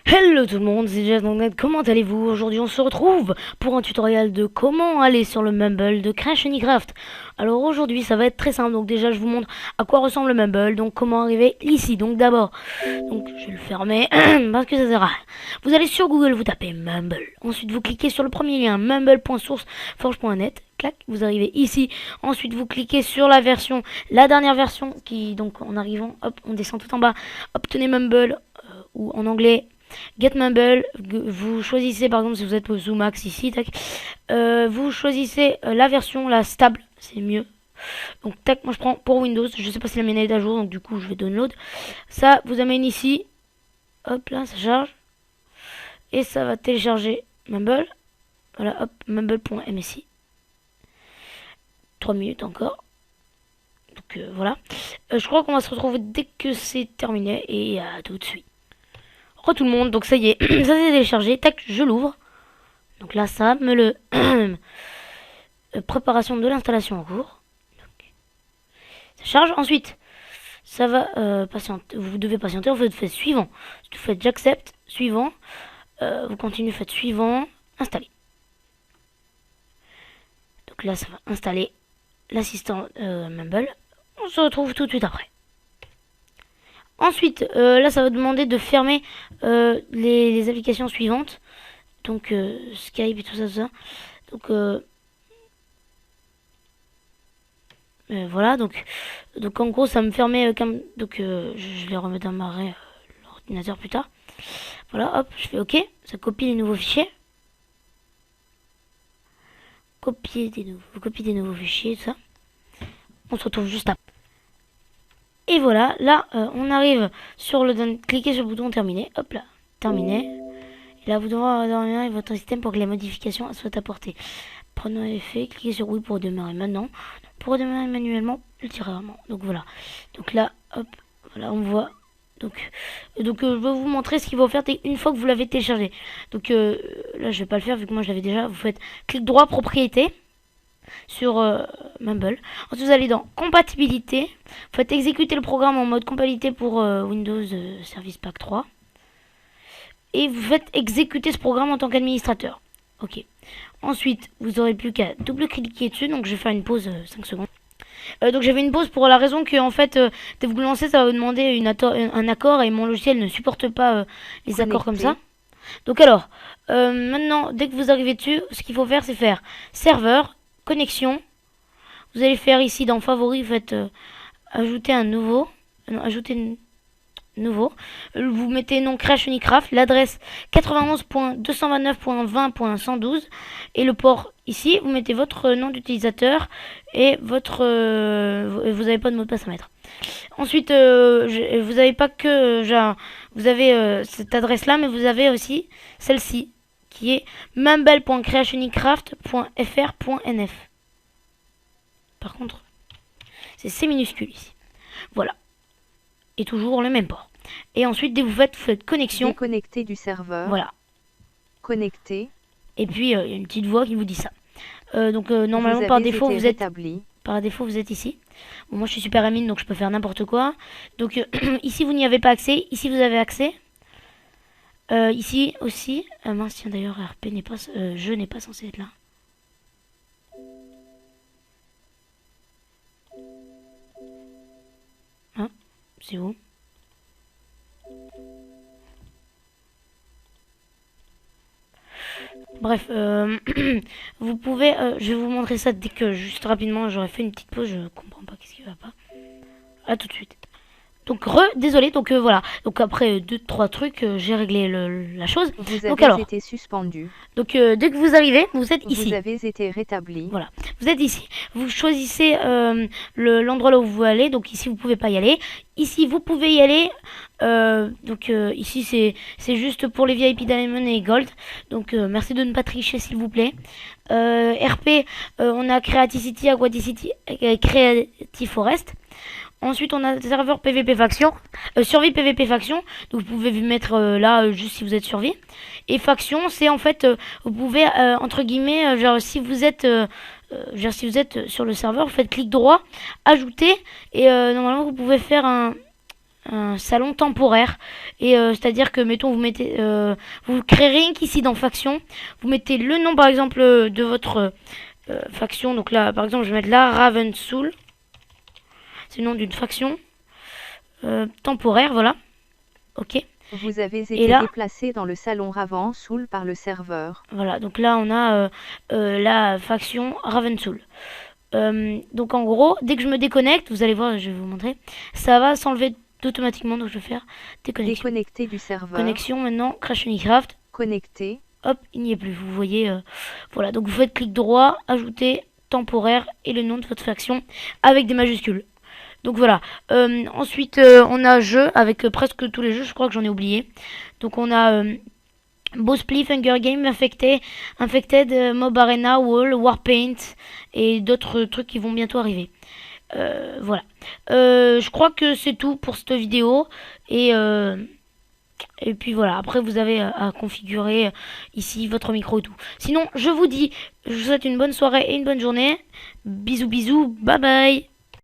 Hello tout le monde, c'est Jazz.net, comment allez-vous? Aujourd'hui on se retrouve pour un tutoriel de comment aller sur le Mumble de Crash Anycraft. Alors aujourd'hui ça va être très simple, donc déjà je vous montre à quoi ressemble le Mumble, donc comment arriver ici. Donc d'abord, donc je vais le fermer parce que ça sert à rien. Vous allez sur Google, vous tapez Mumble, ensuite vous cliquez sur le premier lien mumble.sourceforge.net. Clac, vous arrivez ici, ensuite vous cliquez sur la dernière version qui, donc en arrivant, hop, on descend tout en bas, obtenez Mumble, ou en anglais Get Mumble. Vous choisissez par exemple si vous êtes au Zoomax ici, tac, vous choisissez la version la stable, c'est mieux. Donc tac, moi je prends pour Windows, je sais pas si la mienne est à jour, donc du coup je vais download. Ça vous amène ici, hop là, ça charge, et ça va télécharger Mumble. Voilà, hop, mumble.msi. 3 minutes encore. Donc voilà. Je crois qu'on va se retrouver dès que c'est terminé, et à tout de suite. Re tout le monde, donc ça y est, ça s'est téléchargé, tac, je l'ouvre. Donc là, ça me le préparation de l'installation en cours. Donc, ça charge. Ensuite, ça va patienter. Vous devez patienter. En fait, vous faites suivant. Vous faites j'accepte, suivant. Vous continuez, faites suivant, installer. Donc là, ça va installer l'assistant Mumble. On se retrouve tout de suite après. Ensuite, là, ça va demander de fermer les applications suivantes. Donc, Skype et tout ça. Donc, voilà. Donc en gros, ça me fermait. Donc, je les remets dans l'ordinateur plus tard. Voilà, hop, je fais OK. Ça copie les nouveaux fichiers. Copier des nouveaux fichiers, tout ça. On se retrouve juste après. Et voilà, là, on arrive sur cliquez sur le bouton terminer. Hop là, terminé. Et là, vous devrez avoir votre système pour que les modifications soient apportées. Prenons l'effet, cliquez sur oui pour démarrer maintenant. Pour démarrer manuellement, ultérieurement. Donc voilà. Donc là, hop, voilà, on voit. Donc je vais vous montrer ce qu'il faut faire une fois que vous l'avez téléchargé. Donc là, je vais pas le faire vu que moi je l'avais déjà. Vous faites clic droit, propriété sur Mumble. Ensuite, vous allez dans compatibilité. Vous faites exécuter le programme en mode compatibilité pour Windows Service Pack 3. Et vous faites exécuter ce programme en tant qu'administrateur. Ok. Ensuite, vous n'aurez plus qu'à double-cliquer dessus. Donc, je vais faire une pause 5 secondes. Donc, j'avais une pause pour la raison que, en fait, dès que vous lancez, ça va vous demander un accord et mon logiciel ne supporte pas les accords comme ça. Donc, alors, maintenant, dès que vous arrivez dessus, ce qu'il faut faire, c'est faire serveur, connexion. Vous allez faire ici dans favoris, vous faites ajouter un nouveau. Non, ajouter nouveau. Vous mettez nom Crash Anycraft, l'adresse 91.229.20.112 et le port ici. Vous mettez votre nom d'utilisateur et votre. Vous n'avez pas de mot de passe à mettre. Ensuite, vous n'avez pas que genre, vous avez cette adresse là, mais vous avez aussi celle-ci qui est mumble.creationycraft.fr.nf. Par contre, c'est C minuscule ici. Voilà. Et toujours le même port. Et ensuite, dès que vous faites connexion. Déconnecter du serveur. Voilà. Connecter. Et puis, il y a une petite voix qui vous dit ça. Donc, normalement, par défaut, vous êtes ici. Bon, moi, je suis super admin, donc je peux faire n'importe quoi. Donc, ici, vous n'y avez pas accès. Ici, vous avez accès. Ici aussi. Mince, tiens, d'ailleurs, RP n'est pas. Je n'ai pas censé être là. Hein, c'est où? Bref, vous pouvez, je vais vous montrer ça dès que, juste rapidement, j'aurais fait une petite pause, je comprends pas qu'est-ce qui va pas. À tout de suite. Donc, désolé, donc voilà. Donc après 2-3 trucs, j'ai réglé la chose. Vous donc avez alors, été suspendu. Donc dès que vous arrivez, vous êtes ici. Vous avez été rétabli. Voilà, vous êtes ici. Vous choisissez l'endroit là où vous voulez aller. Donc ici, vous pouvez pas y aller. Ici, vous pouvez y aller. Ici, c'est juste pour les VIP Diamond et Gold. Donc merci de ne pas tricher, s'il vous plaît. RP, on a Creativity, Aquaticity, Creative Forest. Ensuite, on a serveur PVP faction, survie PVP faction. Donc, vous pouvez vous mettre là juste si vous êtes survie. Et faction, c'est en fait, vous pouvez entre guillemets, genre si vous êtes sur le serveur, vous faites clic droit, ajouter, et normalement vous pouvez faire un salon temporaire. Et c'est-à-dire que, mettons, vous créez rien qu'ici dans faction. Vous mettez le nom, par exemple, de votre faction. Donc là, par exemple, je vais mettre là, Ravensoul. C'est le nom d'une faction temporaire, voilà. Ok. Vous avez été là- déplacé dans le salon Ravensoul par le serveur. Voilà, donc là on a la faction Ravensoul. Donc en gros, dès que je me déconnecte, vous allez voir, je vais vous montrer, ça va s'enlever automatiquement. Donc je vais faire déconnexion. Déconnecté du serveur. Connexion maintenant, Crash Unicraft. Connecté. Hop, il n'y est plus. Vous voyez, voilà. Donc vous faites clic droit, ajouter temporaire et le nom de votre faction avec des majuscules. Donc voilà. Ensuite, on a jeu avec presque tous les jeux. Je crois que j'en ai oublié. Donc on a Bossplay, Hunger Game, Infected, Mob Arena, Wall, Warpaint et d'autres trucs qui vont bientôt arriver. Voilà. Je crois que c'est tout pour cette vidéo. Et puis voilà. Après, vous avez à configurer ici votre micro et tout. Sinon, je vous dis, je vous souhaite une bonne soirée et une bonne journée. Bisous, bisous. Bye bye.